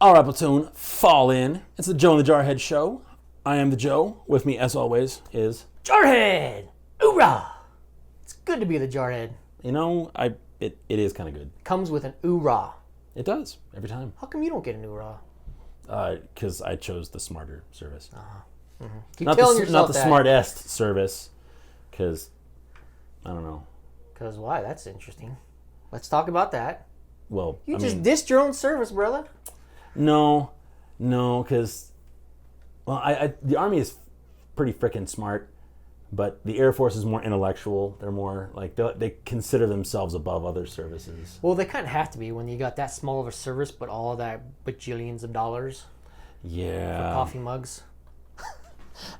All right, Platoon, fall in. It's the Joe and the Jarhead show. I am the Joe. With me, as always, is... Jarhead! Hoorah! It's good to be the Jarhead. You know, it is kind of good. Comes with an hoorah. It does, every time. How come you don't get an hoorah? Because I chose the smarter service. Mm-hmm. Keep Not telling the, yourself not the that. smartest service, because, I don't know. Because why? That's interesting. Let's talk about that. Well, You dissed your own service, brother. No, because, well, the Army is pretty freaking smart, but the Air Force is more intellectual. They're more, like, they consider themselves above other services. Well, they kind of have to be when you got that small of a service, but all that bajillions of dollars Yeah. for coffee mugs.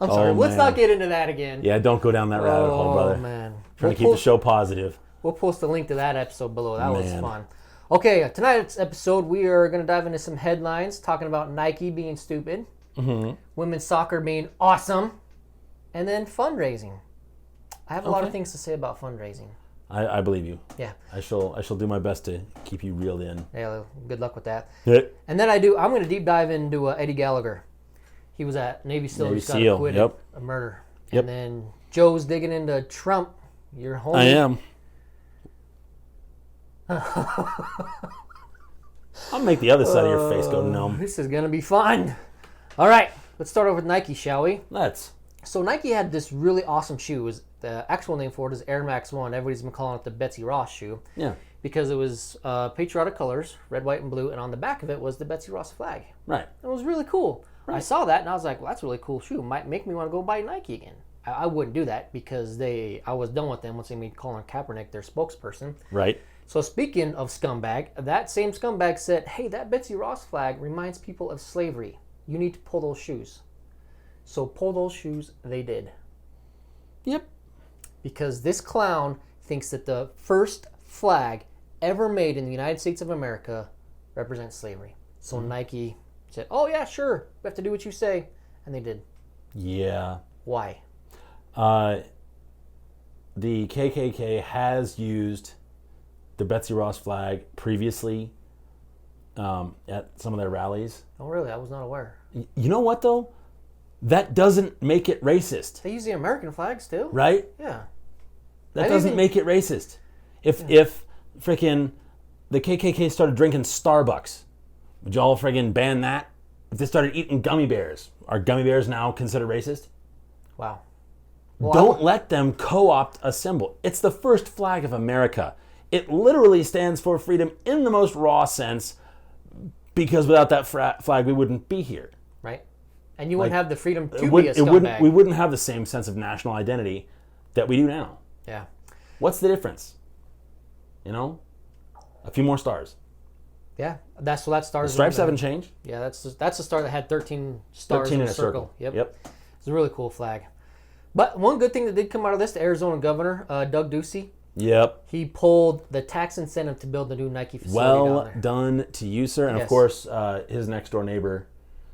I'm sorry. Let's man. not get into that again. Yeah, don't go down that rabbit hole, brother. Oh, man. Trying to keep the show positive. We'll post a link to that episode below. That was Man. fun. Okay, tonight's episode, we are going to dive into some headlines, talking about Nike being stupid, women's soccer being awesome, and then fundraising. I have a lot of things to say about fundraising. I believe you. Yeah. I shall do my best to keep you reeled in. Yeah, good luck with that. Yeah. And then I'm going to deep dive into Eddie Gallagher. He was at Navy SEAL. Navy Just got SEAL, acquitted yep. of murder. Yep. And then Joe's digging into Trump. Your homie. I am. I'll make the other side of your face go numb. This is going to be fun. All right, let's start over with Nike, shall we? Let's. So Nike had this really awesome shoe. It was, the actual name for it is Air Max 1. Everybody's been calling it the Betsy Ross shoe. Yeah. Because it was patriotic colors, red, white, and blue, and on the back of it was the Betsy Ross flag. Right. It was really cool. Right. I saw that and I was like, well, that's a really cool shoe. Might make me want to go buy Nike again. I wouldn't do that because I was done with them once they made Colin Kaepernick their spokesperson. Right. So speaking of scumbag, that same scumbag said, hey, that Betsy Ross flag reminds people of slavery. You need to pull those shoes. So pull those shoes they did. Yep. Because this clown thinks that the first flag ever made in the United States of America represents slavery. So Nike said, oh yeah, sure, we have to do what you say. And they did. Yeah. Why? The KKK has used the Betsy Ross flag previously at some of their rallies. Oh really? I was not aware. You know what, though? That doesn't make it racist. They use the American flag still. Right? Yeah. That doesn't make it racist. If freaking the KKK started drinking Starbucks, would y'all friggin' ban that? If they started eating gummy bears, are gummy bears now considered racist? Wow. Well, Don't let them co-opt a symbol. It's the first flag of America. It literally stands for freedom in the most raw sense, because without that flag, we wouldn't be here. Right. And you wouldn't have the freedom to We be a scumbag. wouldn't have the same sense of national identity that we do now. Yeah. What's the difference? You know? A few more stars. Yeah. That star. The stripes haven't changed. Yeah, that's the star that had 13 stars 13 in a circle. Yep. It's a really cool flag. But one good thing that did come out of this, the Arizona governor, Doug Ducey, Yep. he pulled the tax incentive to build the new Nike facility Well down there. done to you, sir. And Yes. of course, his next door neighbor,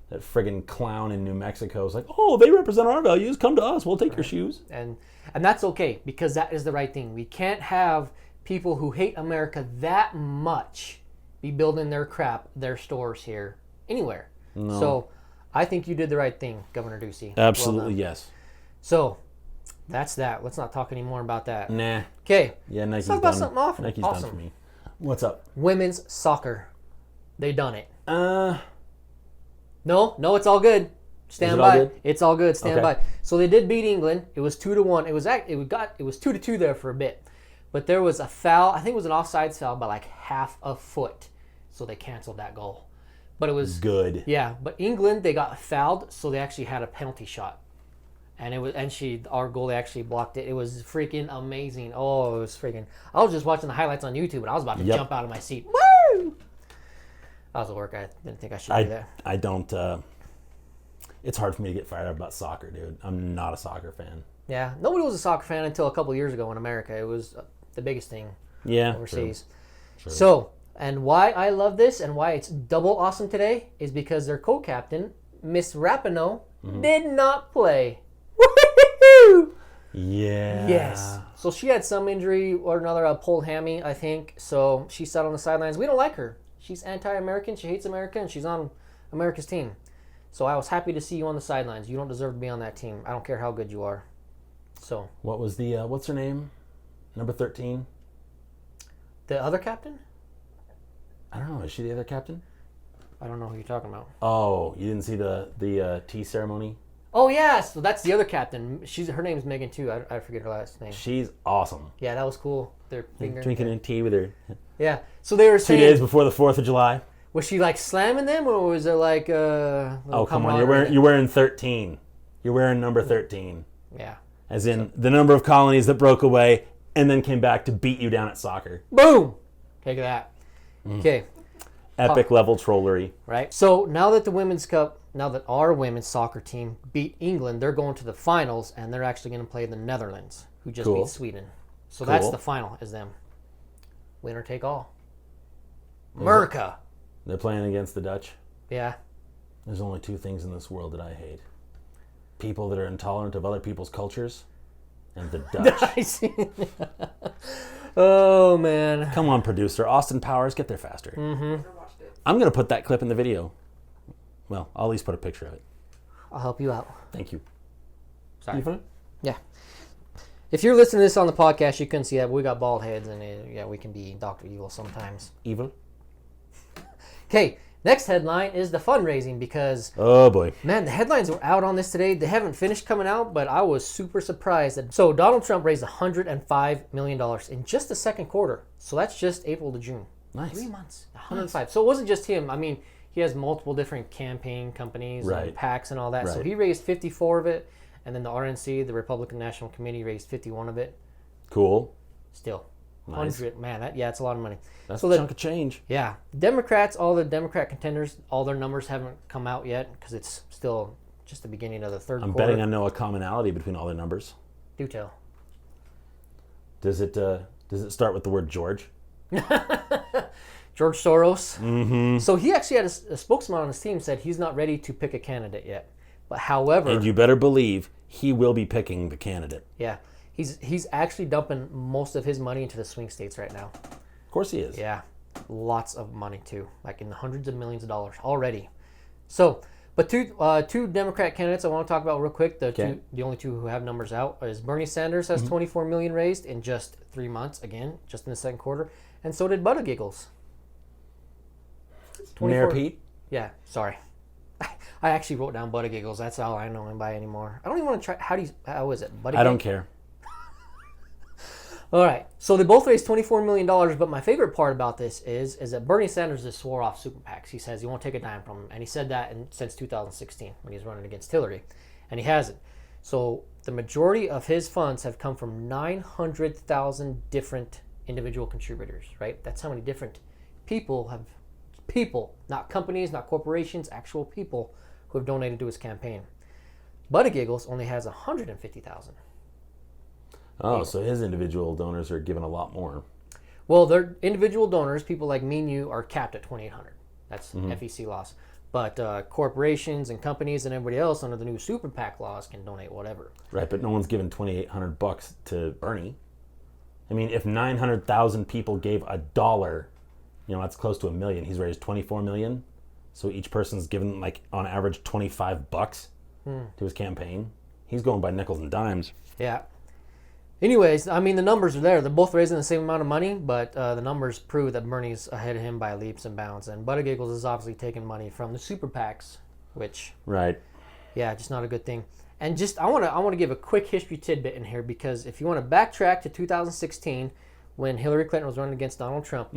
that friggin' clown in New Mexico, is like, oh, they represent our values. Come to us. We'll take your shoes. And that's okay, because that is the right thing. We can't have people who hate America that much be building their crap, their stores here, anywhere. No. So I think you did the right thing, Governor Ducey. Absolutely, Well done. yes. So that's that. Let's not talk anymore about that. Nah. Okay. Yeah, Nike's talk about done. something awesome. Nike's Awesome. done for me. What's up? Women's soccer. They done it. Uh, No, it's all good. Stand it all by. good? It's all good. Stand Okay. by. So they did beat England. It was 2-1. It was 2-2 there for a bit, but there was a foul. I think it was an offsides foul by like half a foot, so they canceled that goal. But it was good. Yeah, but England, they got fouled, so they actually had a penalty shot, and our goalie actually blocked it. It was freaking amazing. Oh, it was freaking. I was just watching the highlights on YouTube, and I was about to jump out of my seat. Woo! That was a work. I didn't think I should do that. I don't. It's hard for me to get fired up about soccer, dude. I'm not a soccer fan. Yeah, nobody was a soccer fan until a couple years ago in America. It was the biggest thing Yeah. overseas. True. So, and why I love this and why it's double awesome today is because their co-captain, Miss Rapinoe, did not play. Woo-hoo-hoo! Yeah. Yes. So she had some injury or another, a pulled hammy, I think. So she sat on the sidelines. We don't like her. She's anti-American. She hates America, and she's on America's team. So I was happy to see you on the sidelines. You don't deserve to be on that team. I don't care how good you are. So. What was the, what's her name? Number 13? The other captain? I don't know. Is she the other captain? I don't know who you're talking about. Oh, you didn't see the tea ceremony? Oh, yeah. So that's the other captain. Her name's Megan, too. I forget her last name. She's awesome. Yeah, that was cool. They're drinking in tea with her. Yeah. So they were 2 saying... days before the 4th of July. Was she like slamming them, or was it like oh, come on. You're wearing 13. You're wearing number 13. Yeah. As in the number of colonies that broke away and then came back to beat you down at soccer. Boom! Take that. Okay. Epic level trollery. Right. So now that the Women's Cup, now that our women's soccer team beat England, they're going to the finals, and they're actually going to play the Netherlands, who just beat Sweden. So that's the final, is them. Winner take all. America. They're playing against the Dutch. Yeah. There's only 2 things in this world that I hate. People that are intolerant of other people's cultures and the Dutch. Oh, man. Come on, producer. Austin Powers, get there faster. Mm-hmm. I'm going to put that clip in the video. Well, I'll at least put a picture of it. I'll help you out. Thank you. Sorry. You fine? Yeah. If you're listening to this on the podcast, you couldn't see that, but we got bald heads, and yeah, we can be Dr. Evil sometimes. Evil? Okay, next headline is the fundraising, because... Oh, boy. Man, the headlines were out on this today. They haven't finished coming out, but I was super surprised. So Donald Trump raised $105 million in just the second quarter. So that's just April to June. Nice. 3 months. 105. Nice. So it wasn't just him. I mean, he has multiple different campaign companies and PACs and all that. Right. So he raised 54 of it. And then the RNC, the Republican National Committee, raised 51 of it. Cool. Still. Nice. 100. Man, it's a lot of money. That's a chunk of change. Yeah. Democrats, all the Democrat contenders, all their numbers haven't come out yet because it's still just the beginning of the third quarter. I'm betting I know a commonality between all their numbers. Do tell. Does it start with the word George? George Soros. Mm-hmm. So he actually had a spokesman on his team said he's not ready to pick a candidate yet. But however... And you better believe he will be picking the candidate. Yeah. He's actually dumping most of his money into the swing states right now. Of course he is. Yeah. Lots of money, too. Like in the hundreds of millions of dollars already. So, but two Democrat candidates I want to talk about real quick. The only two who have numbers out is Bernie Sanders has $24 million raised in just 3 months, again, just in the second quarter. And so did Buttigieg's. Mayor Pete? Yeah, sorry. I actually wrote down Buttigieg's. That's all I know him by anymore. I don't even want to try. How is it? Buttigieg? I don't care. All right. So they both raised $24 million, but my favorite part about this is that Bernie Sanders just swore off super PACs. He says he won't take a dime from them, and he said that since 2016 when he was running against Hillary, and he hasn't. So the majority of his funds have come from 900,000 different individual contributors, right? That's how many different people, not companies, not corporations, actual people who have donated to his campaign. Buttigieg's only has 150,000. Oh, so his individual donors are given a lot more. Well, their individual donors, people like me and you, are capped at $2,800. That's FEC laws. But corporations and companies and everybody else under the new super PAC laws can donate whatever. Right, but no one's given $2,800 to Bernie. I mean, if 900,000 people gave $1, that's close to $1 million. He's raised $24 million, so each person's given on average $25 to his campaign. He's going by nickels and dimes. Yeah. Anyways, I mean, the numbers are there. They're both raising the same amount of money, but the numbers prove that Bernie's ahead of him by leaps and bounds. And Buttigieg is obviously taking money from the super PACs, which, just not a good thing. And just I want to give a quick history tidbit in here, because if you want to backtrack to 2016 when Hillary Clinton was running against Donald Trump,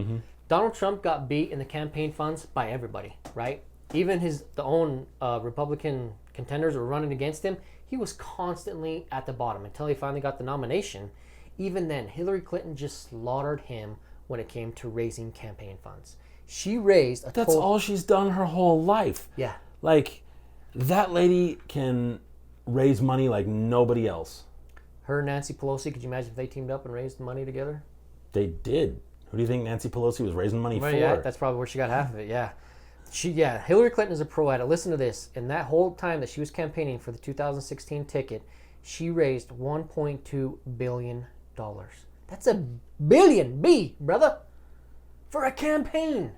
Donald Trump got beat in the campaign funds by everybody, right? Even the own Republican contenders were running against him. He was constantly at the bottom until he finally got the nomination. Even then, Hillary Clinton just slaughtered him when it came to raising campaign funds. She raised That's all she's done her whole life. Yeah. That lady can raise money like nobody else. Her and Nancy Pelosi, could you imagine if they teamed up and raised money together? They did. Who do you think Nancy Pelosi was raising money for? Yeah, that's probably where she got half of it, yeah. Hillary Clinton is a pro at it. Listen to this. In that whole time that she was campaigning for the 2016 ticket, she raised $1.2 billion. That's a billion, brother, for a campaign.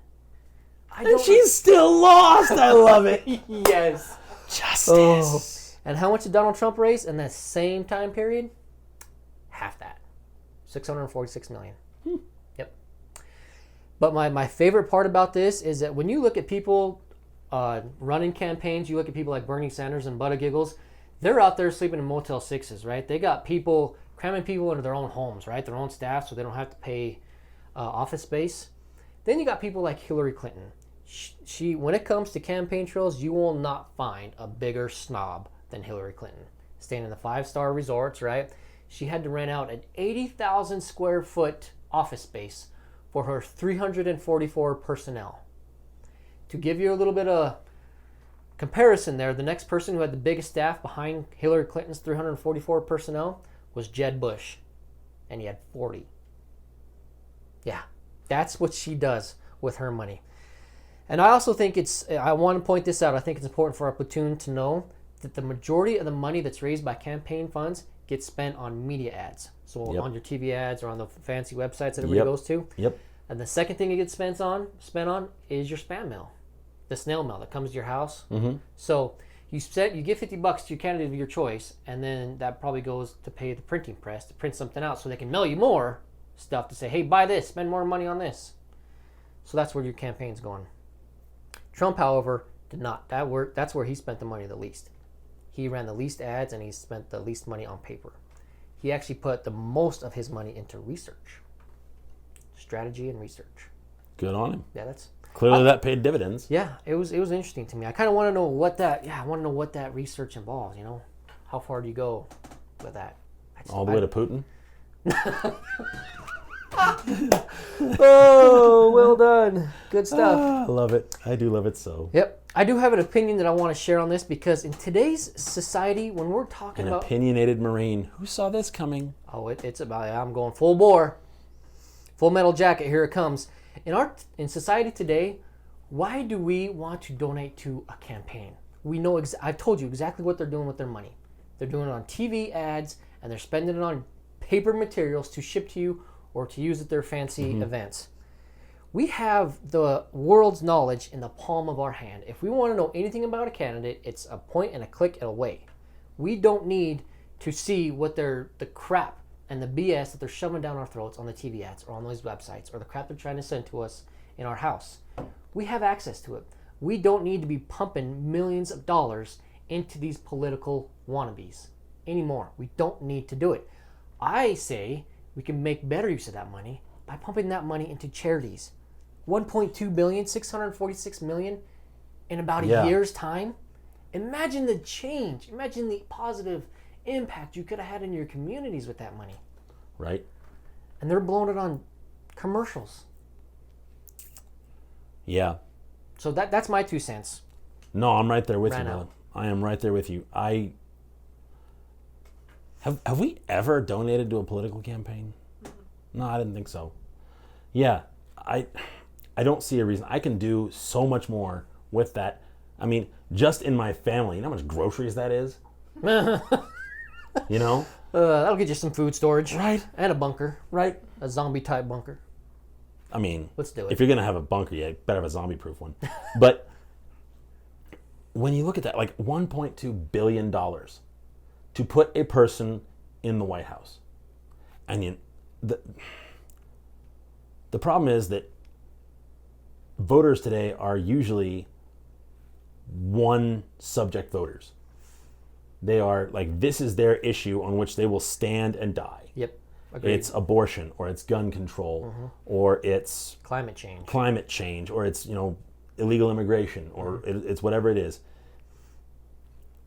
And she's still lost. I love it. Yes. Justice. And how much did Donald Trump raise in that same time period? Half that. $646 million. Yep. But my favorite part about this is that when you look at people running campaigns, you look at people like Bernie Sanders and Buttigiggles, they're out there sleeping in Motel 6s, right? They got people cramming people into their own homes, right? Their own staff, so they don't have to pay office space. Then you got people like Hillary Clinton. She, when it comes to campaign trails, you will not find a bigger snob than Hillary Clinton. Staying in the 5-star resorts, right? She had to rent out an 80,000 square foot office space for her 344 personnel. To give you a little bit of comparison there, the next person who had the biggest staff behind Hillary Clinton's 344 personnel was Jeb Bush, and he had 40. Yeah, that's what she does with her money. And I also think I want to point this out, I think it's important for our platoon to know that the majority of the money that's raised by campaign funds gets spent on media ads. So on your TV ads or on the fancy websites that everybody goes to. Yep. And the second thing it gets spent on is your spam mail, the snail mail that comes to your house. Mm-hmm. So you give $50 to your candidate of your choice, and then that probably goes to pay the printing press to print something out so they can mail you more stuff to say, hey, buy this, spend more money on this. So that's where your campaign's going. Trump, however, did not. That's where he spent the money the least. He ran the least ads and he spent the least money on paper. He actually put the most of his money into research, strategy and research. Good on him. Yeah, that's clearly that paid dividends. Yeah, it was interesting to me. I kind of want to know what that research involves. You know, how far do you go with that? All the way to Putin. Oh, well done. Good stuff. I love it. I do love it so. Yep. I do have an opinion that I want to share on this because in today's society, when we're talking about... An opinionated Marine. Who saw this coming? Oh, it's about... I'm going full bore. Full metal jacket. Here it comes. In society today, why do we want to donate to a campaign? We know... I've told you exactly what they're doing with their money. They're doing it on TV ads, and they're spending it on paper materials to ship to you or to use at their fancy events. We have the world's knowledge in the palm of our hand. If we want to know anything about a candidate, it's a point and a click away. We don't need to see what the crap and the BS that they're shoving down our throats on the TV ads or on those websites or the crap they're trying to send to us in our house. We have access to it. We don't need to be pumping millions of dollars into these political wannabes anymore. We don't need to do it. I say we can make better use of that money by pumping that money into charities. 1.2 billion, 646 million in about a year's time. Imagine the change. Imagine the positive impact you could have had in your communities with that money. Right. And they're blowing it on commercials. Yeah. So that's my 2 cents. No, I'm right there with you, brother. I am right there with you. Have we ever donated to a political campaign? No, I didn't think so. Yeah, I don't see a reason. I can do so much more with that. I mean, just in my family, you know how much groceries that is? You know? That'll get you some food storage. Right. And a bunker. Right. A zombie type bunker. I mean, let's do it. If you're going to have a bunker, you better have a zombie proof one. But when you look at that, like $1.2 billion to put a person in the White House. I mean, the problem is that voters today are usually one subject voters. They are like, this is their issue on which they will stand and die. Yep. Agreed. It's abortion, or it's gun control, or it's climate change, or it's, illegal immigration, or it's whatever it is.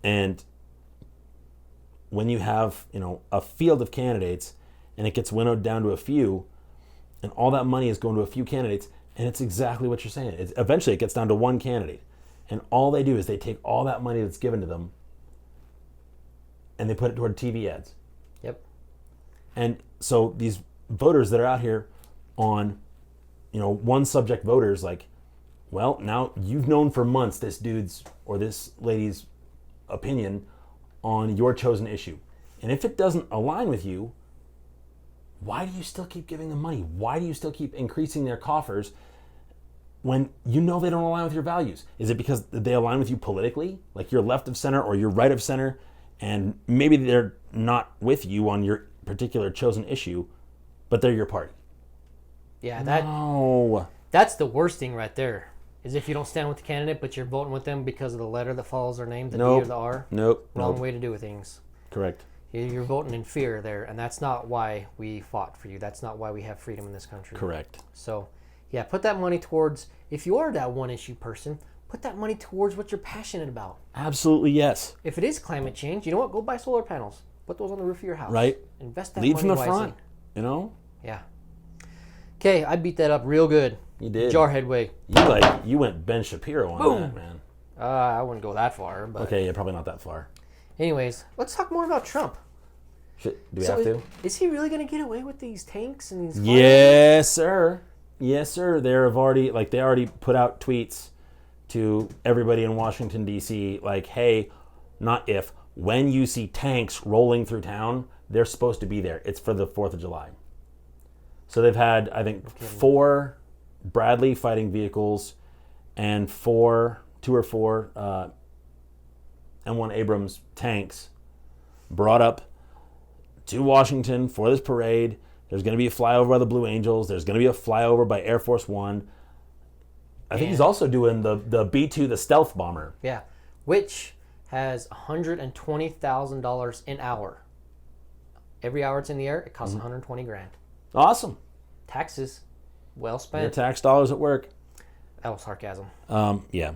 And when you have, a field of candidates and it gets winnowed down to a few, and all that money is going to a few candidates, and it's exactly what you're saying. Eventually it gets down to one candidate. And all they do is they take all that money that's given to them and they put it toward TV ads. Yep. And so these voters that are out here on, one subject voters, like, well, now you've known for months this dude's or this lady's opinion on your chosen issue. And if it doesn't align with you, why do you still keep giving them money? Why do you still keep increasing their coffers when you know they don't align with your values? Is it because they align with you politically? Like you're left of center or you're right of center, and maybe they're not with you on your particular chosen issue, but they're your party. Yeah, that's the worst thing right there. Is if you don't stand with the candidate, but you're voting with them because of the letter that follows their name, the D or the R. Wrong way to do things. Correct. You're voting in fear there, and that's not why we fought for you. That's not why we have freedom in this country. Correct. So, yeah, put that money towards, if you are that one issue person, put that money towards what you're passionate about. Absolutely, yes. If it is climate change, you know what? Go buy solar panels. Put those on the roof of your house. Right. Invest that Lead money from the wisely. front, you know? Yeah. Okay, I beat that up real good. You did. Jarhead way. You went Ben Shapiro on that, man. I wouldn't go that far, but Okay, yeah, probably not that far. anyways, let's talk more about Trump. Do we have to? Is he really going to get away with these tanks and these? Yes, sir. Yes, sir. They already put out tweets to everybody in Washington D.C. like, hey, not if, when you see tanks rolling through town, they're supposed to be there. It's for the 4th of July. So they've had, I think, 4 Bradley fighting vehicles and 2 or 4 M1 Abrams tanks brought up to Washington for this parade. There's going to be a flyover by the Blue Angels. There's going to be a flyover by Air Force One. I think he's also doing the B-2, the stealth bomber. Yeah, which has $120,000 an hour. Every hour it's in the air, it costs $120,000. Awesome. Taxes, well Your spent. tax dollars at work. That was sarcasm. Yeah.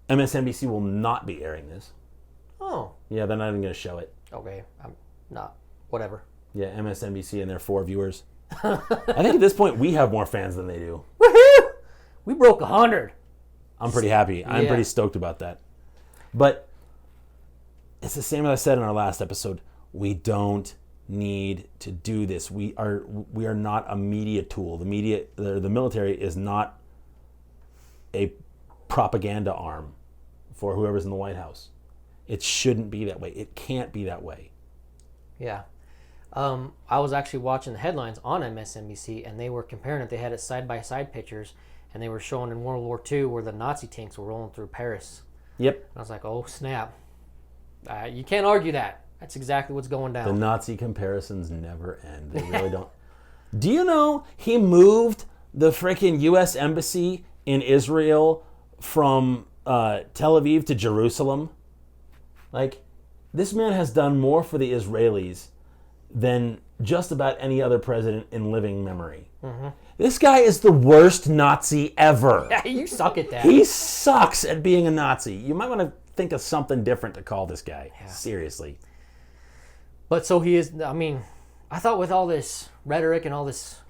MSNBC will not be airing this. Oh. Yeah, they're not even going to show it. Okay, I'm not. Whatever. Yeah, MSNBC and their 4 viewers. I think at this point we have more fans than they do. Woohoo! We broke 100. I'm pretty happy. I'm pretty stoked about that. But it's the same as I said in our last episode. We don't need to do this. We are not a media tool. The military is not a propaganda arm for whoever's in the White House. It shouldn't be that way. It can't be that way. Yeah. I was actually watching the headlines on MSNBC, and they were comparing it. They had it side-by-side pictures, and they were showing in World War II where the Nazi tanks were rolling through Paris. Yep. And I was like, oh, snap. You can't argue that. That's exactly what's going down. The Nazi comparisons never end. They really don't. Do you know he moved the freaking U.S. Embassy in Israel from Tel Aviv to Jerusalem? Like, this man has done more for the Israelis than just about any other president in living memory. Mm-hmm. This guy is the worst Nazi ever. Yeah, you suck at that. He sucks at being a Nazi. You might want to think of something different to call this guy. Yeah. Seriously. But so he is, I mean, I thought with all this rhetoric and all this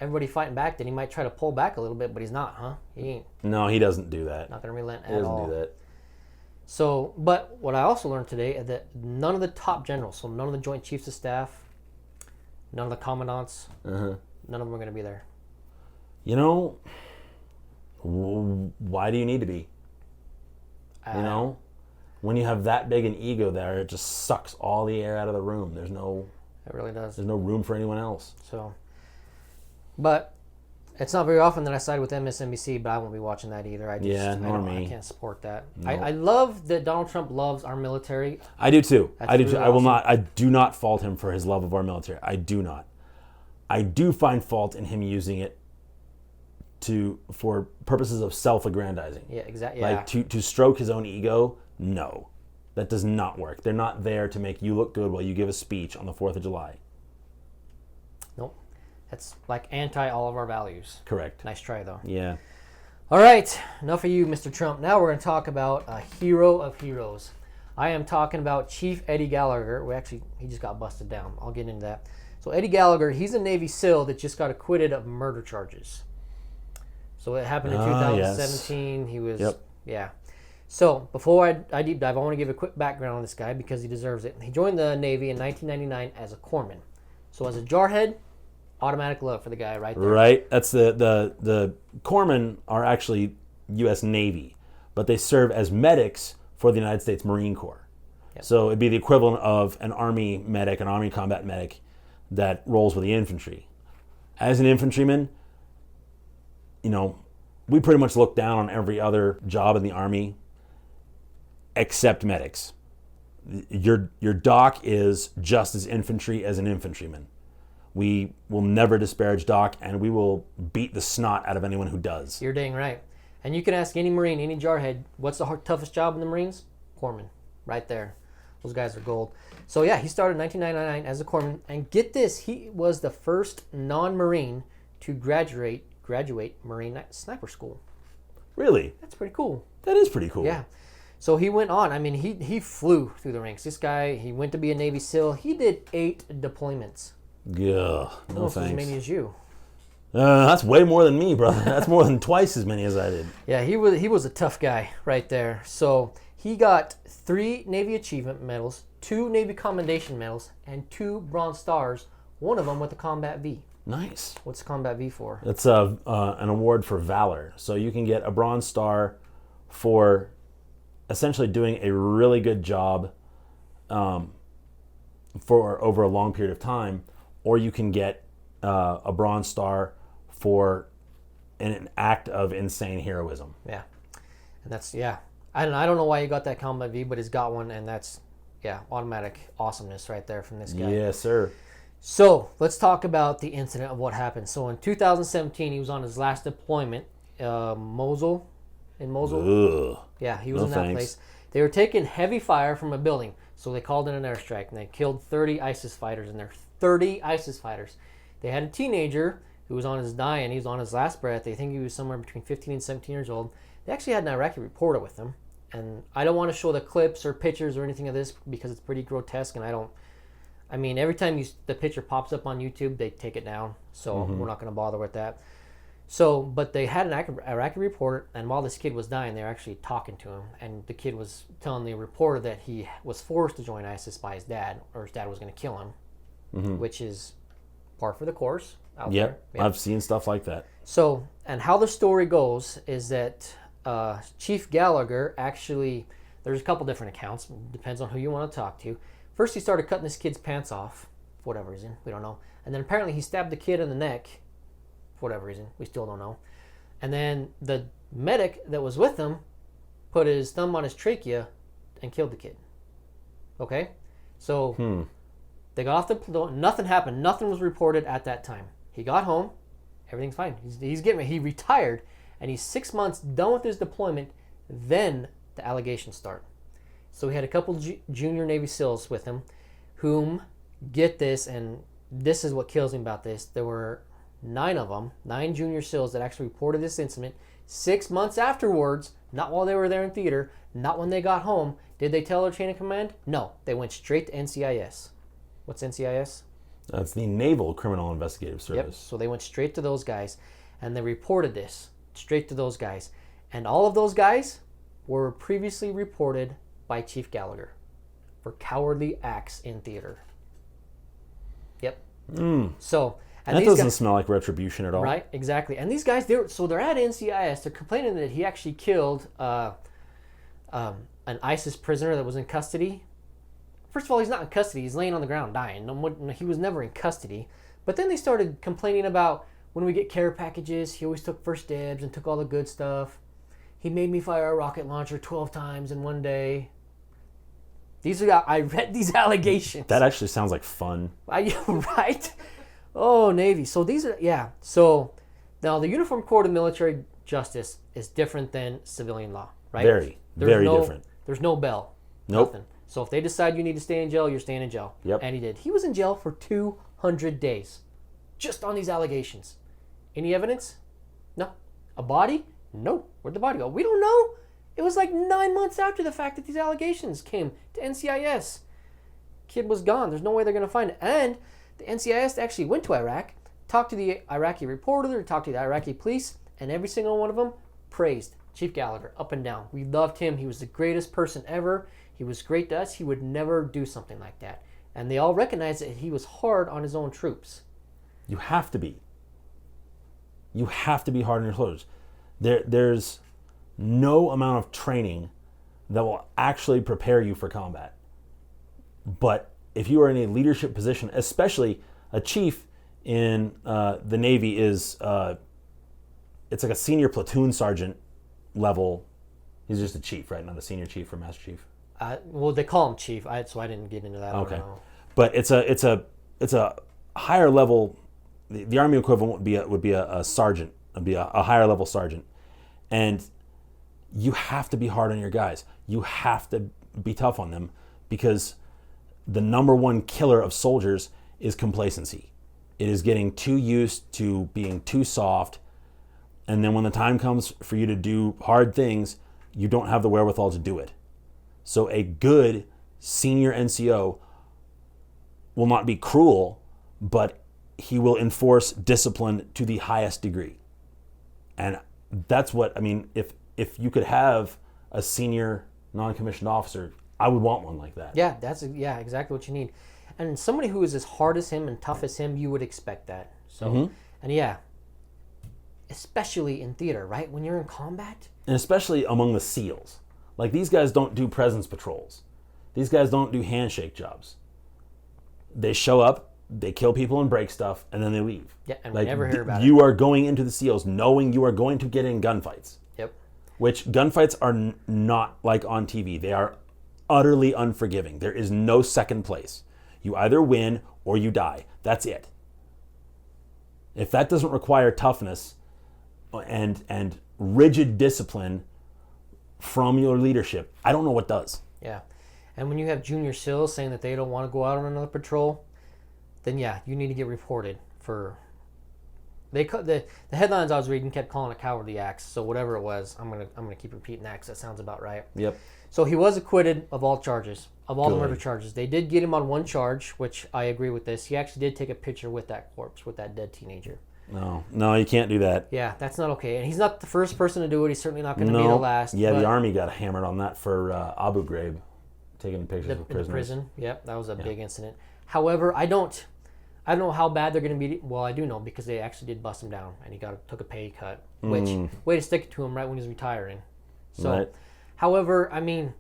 everybody fighting back that he might try to pull back a little bit, but he's not, huh? He ain't. No, he doesn't do that. Not going to relent at all. He doesn't do that. So, but what I also learned today is that none of the top generals, so none of the Joint Chiefs of Staff, none of the commandants, none of them are going to be there. You know, why do you need to be? You know, when you have that big an ego there, it just sucks all the air out of the room. It really does. There's no room for anyone else. So, but it's not very often that I side with MSNBC, but I won't be watching that either. I can't support that. Nope. I love that Donald Trump loves our military. I do too. That's really too. awesome. I do not fault him for his love of our military. I do not. I do find fault in him using it for purposes of self-aggrandizing. Yeah, exactly. Like to stroke his own ego. No, that does not work. They're not there to make you look good while you give a speech on the 4th of July. Nope. That's like anti all of our values. Correct. Nice try, though. Yeah. All right. Enough of you, Mr. Trump. Now we're going to talk about a hero of heroes. I am talking about Chief Eddie Gallagher. He just got busted down. I'll get into that. So Eddie Gallagher, he's a Navy SEAL that just got acquitted of murder charges. So it happened in 2017. Yes. He was, yeah. So before I deep dive, I want to give a quick background on this guy because he deserves it. He joined the Navy in 1999 as a corpsman. So as a Jarhead, automatic love for the guy right there. Right. That's the corpsmen are actually U.S. Navy, but they serve as medics for the United States Marine Corps. Yep. So it'd be the equivalent of an Army medic, an Army combat medic that rolls with the infantry. As an infantryman, you know, we pretty much look down on every other job in the Army except medics. Your doc is just as infantry as an infantryman. We will never disparage doc, and we will beat the snot out of anyone who does. You're dang right. And you can ask any Marine, any Jarhead, what's the toughest job in the Marines? Corpsman, right there. Those guys are gold. So yeah, he started in 1999 as a corpsman, and get this, he was the first non-Marine to graduate Marine sniper school. Really? That's pretty cool. That is pretty cool. Yeah. So he went on. I mean, he flew through the ranks. This guy, he went to be a Navy SEAL. He did 8 deployments. Yeah, no Almost thanks. as many as you. That's way more than me, brother. That's more than twice as many as I did. Yeah, he was a tough guy right there. So he got 3 Navy Achievement Medals, 2 Navy Commendation Medals, and 2 Bronze Stars. One of them with the Combat V. Nice. What's Combat V for? It's an award for valor. So you can get a Bronze Star for essentially doing a really good job for over a long period of time, or you can get a Bronze Star for an act of insane heroism. Yeah, and that's I don't know why he got that Combat V, but he's got one, and that's automatic awesomeness right there from this guy. Yes, sir. So let's talk about the incident of what happened. So in 2017, he was on his last deployment, Mosul. Ugh. Yeah, he was No in that thanks. place. They were taking heavy fire from a building, so they called in an airstrike, and they killed 30 ISIS fighters in there. 30 ISIS fighters. They had a teenager who was on his dying. He was on his last breath. They think he was somewhere between 15 and 17 years old. They actually had an Iraqi reporter with them. And I don't want to show the clips or pictures or anything of this because it's pretty grotesque, and I mean, every time the picture pops up on YouTube, they take it down. So we're not going to bother with that. So, but they had an Iraqi reporter, and while this kid was dying, they were actually talking to him. And the kid was telling the reporter that he was forced to join ISIS by his dad, or his dad was going to kill him, which is par for the course out there. Yep, I've seen stuff like that. So, and how the story goes is that Chief Gallagher actually, there's a couple different accounts, depends on who you want to talk to. First, he started cutting this kid's pants off, for whatever reason, we don't know. And then apparently he stabbed the kid in the neck, for whatever reason, we still don't know. And then the medic that was with him put his thumb on his trachea and killed the kid. Okay? So they got off the, nothing happened, nothing was reported at that time. He got home, everything's fine. He's getting, he retired, and he's 6 months done with his deployment, then the allegations start. So he had a couple junior Navy SEALs with him, whom, get this, and this is what kills me about this, there were 9 of them, 9 junior SEALs that actually reported this incident 6 months afterwards, not while they were there in theater, not when they got home. Did they tell their chain of command? No, they went straight to NCIS. What's NCIS? That's the Naval Criminal Investigative Service. Yep, so they went straight to those guys, and they reported this straight to those guys. And all of those guys were previously reported by Chief Gallagher for cowardly acts in theater. Yep. So, and that these doesn't guys, smell like retribution at all. right? Exactly. And these guys, they're at NCIS. They're complaining that he actually killed an ISIS prisoner that was in custody. First of all, he's not in custody. He's laying on the ground dying. He was never in custody. But then they started complaining about when we get care packages, he always took first dibs and took all the good stuff. He made me fire a rocket launcher 12 times in one day. I read these allegations. That actually sounds like fun. Right? Oh, Navy. So these are, So now the Uniform Code of Military Justice is different than civilian law, right? Very different. There's no bell. Nope. Nothing. So if they decide you need to stay in jail, you're staying in jail. Yep. And he did. He was in jail for 200 days just on these allegations. Any evidence? No. A body? No. Where'd the body go? We don't know. It was like 9 months after the fact that these allegations came to NCIS. Kid was gone. There's no way they're going to find it. And the NCIS actually went to Iraq, talked to the Iraqi reporter, talked to the Iraqi police, and every single one of them praised Chief Gallagher up and down. We loved him. He was the greatest person ever. He was great to us. He would never do something like that. And they all recognized that he was hard on his own troops. You have to be. You have to be hard on your soldiers. There's no amount of training that will actually prepare you for combat. But if you are in a leadership position, especially a chief in the Navy is it's like a senior platoon sergeant level. He's just a chief, right? Not a senior chief or master chief. Well, they call him chief, so I didn't get into that. Okay, but it's a higher level. The Army equivalent would be a sergeant. Would be a higher level sergeant, and you have to be hard on your guys. You have to be tough on them because the number one killer of soldiers is complacency. It is getting too used to being too soft, and then when the time comes for you to do hard things, you don't have the wherewithal to do it. So a good senior NCO will not be cruel, but he will enforce discipline to the highest degree. And that's what, I mean, if you could have a senior non-commissioned officer, I would want one like that. Yeah, that's exactly what you need. And somebody who is as hard as him and tough as him, you would expect that. So, and yeah, especially in theater, right? When you're in combat. And especially among the SEALs. Like, these guys don't do presence patrols. These guys don't do handshake jobs. They show up, they kill people and break stuff, and then they leave. Yeah, and we never hear about it. You are going into the SEALs knowing you are going to get in gunfights. Yep. Which gunfights are not like on TV. They are utterly unforgiving. There is no second place. You either win or you die. That's it. If that doesn't require toughness and rigid discipline from your leadership, I don't know what does. Yeah. And when you have junior SEALs saying that they don't want to go out on another patrol, then yeah, you need to get reported for... The headlines I was reading kept calling it cowardly acts. So whatever it was, I'm gonna keep repeating that because that sounds about right. Yep. So he was acquitted of all charges, of all the murder charges. They did get him on one charge, which I agree with this. He actually did take a picture with that corpse, with that dead teenager. No, you can't do that. Yeah, that's not okay. And he's not the first person to do it. He's certainly not going to be the last. Yeah, the Army got hammered on that for Abu Ghraib, taking pictures of prisoners. In prison, yep, that was a big incident. However, I don't know how bad they're going to be. Well, I do know because they actually did bust him down, and he took a pay cut. Which way to stick it to him right when he's retiring. So, right. However, I mean,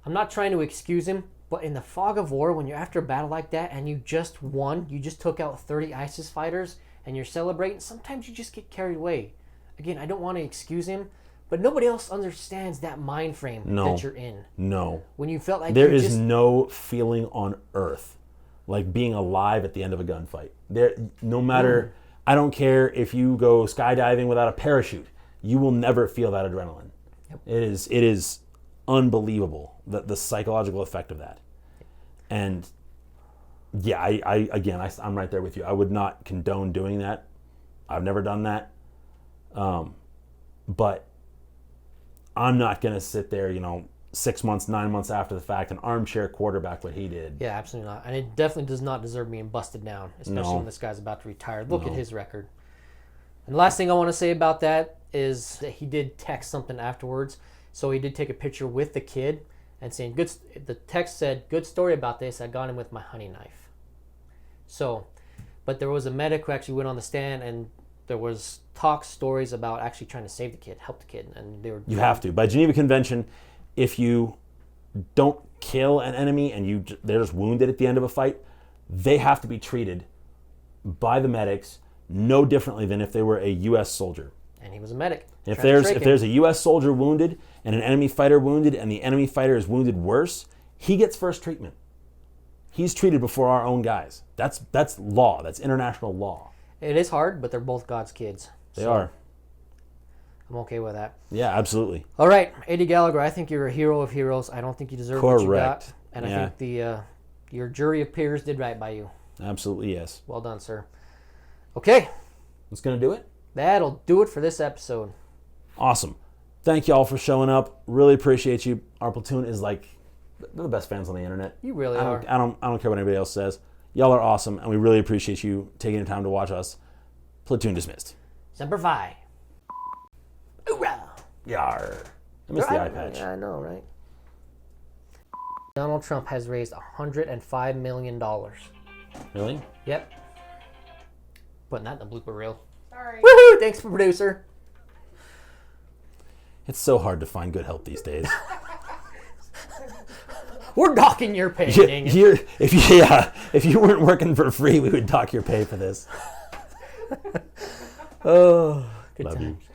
I'm not trying to excuse him, but in the fog of war, when you're after a battle like that and you just won, you just took out 30 ISIS fighters, and you're celebrating, sometimes you just get carried away. Again, I don't want to excuse him, but nobody else understands that mind frame that you're in. No. When you felt like there is no feeling on earth like being alive at the end of a gunfight. No matter, I don't care if you go skydiving without a parachute, you will never feel that adrenaline. Yep. It is unbelievable, the psychological effect of that. And yeah, I'm right there with you. I would not condone doing that. I've never done that. But I'm not going to sit there, 6 months, 9 months after the fact and armchair quarterback what he did. Yeah, absolutely not. And it definitely does not deserve being busted down, especially when this guy's about to retire. Look at his record. And the last thing I want to say about that is that he did text something afterwards. So he did take a picture with the kid and saying, the text said, "Good story about this. I got him with my honey knife." So, but there was a medic who actually went on the stand, and there was stories about actually trying to save the kid, help the kid, and they were. You have to. By Geneva Convention, if you don't kill an enemy and they're just wounded at the end of a fight, they have to be treated by the medics no differently than if they were a U.S. soldier. And he was a medic. If there's a U.S. soldier wounded and an enemy fighter wounded and the enemy fighter is wounded worse, he gets first treatment. He's treated before our own guys. That's law. That's international law. It is hard, but they're both God's kids. They are. I'm okay with that. Yeah, absolutely. All right, A.D. Gallagher, I think you're a hero of heroes. I don't think you deserve what you got. And I think your jury of peers did right by you. Absolutely, yes. Well done, sir. Okay. That's going to do it? That'll do it for this episode. Awesome. Thank you all for showing up. Really appreciate you. Our platoon is they're the best fans on the internet. You really are. I don't care what anybody else says. Y'all are awesome, and we really appreciate you taking your time to watch us. Platoon dismissed. Semper Fi. Hoorah! Yar. I missed the eye patch. Yeah, I know, right? Donald Trump has raised $105 million. Really? Yep. Putting that in the blooper reel. Sorry. Woohoo! Thanks, producer. It's so hard to find good help these days. We're docking your pay, dang it. If you weren't working for free, we would dock your pay for this. Oh, good love times. you.